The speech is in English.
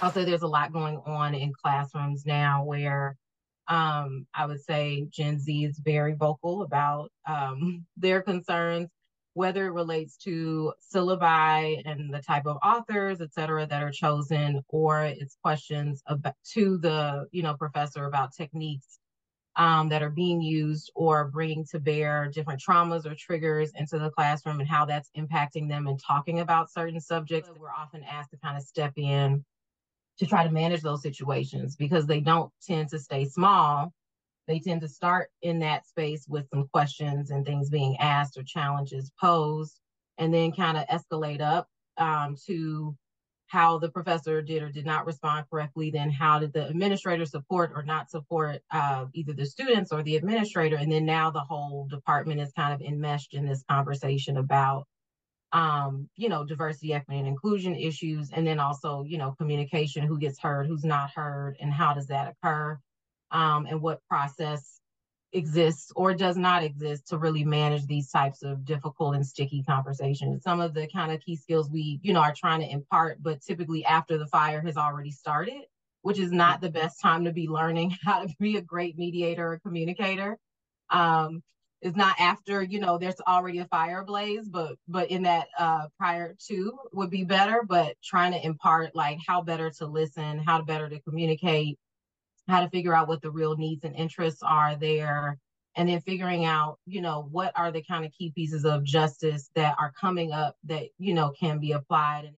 I'll say there's a lot going on in classrooms now where I would say Gen Z is very vocal about their concerns, whether it relates to syllabi and the type of authors, et cetera, that are chosen, or it's questions about, to the professor about techniques that are being used or bringing to bear different traumas or triggers into the classroom and how that's impacting them and talking about certain subjects. We're often asked to kind of step in to try to manage those situations because they don't tend to stay small. They tend to start in that space with some questions and things being asked or challenges posed, and then kind of escalate up to how the professor did or did not respond correctly. Then how did the administrator support or not support either the students or the administrator? And then now the whole department is kind of enmeshed in this conversation about diversity, equity, and inclusion issues, and then also, communication, who gets heard, who's not heard, and how does that occur, and what process exists or does not exist to really manage these types of difficult and sticky conversations. Some of the kind of key skills we, are trying to impart, but typically after the fire has already started, which is not the best time to be learning how to be a great mediator or communicator. It's not after there's already a fire blaze, but in that prior to would be better. But trying to impart like how better to listen, how better to communicate, how to figure out what the real needs and interests are there, and then figuring out what are the kind of key pieces of justice that are coming up that can be applied.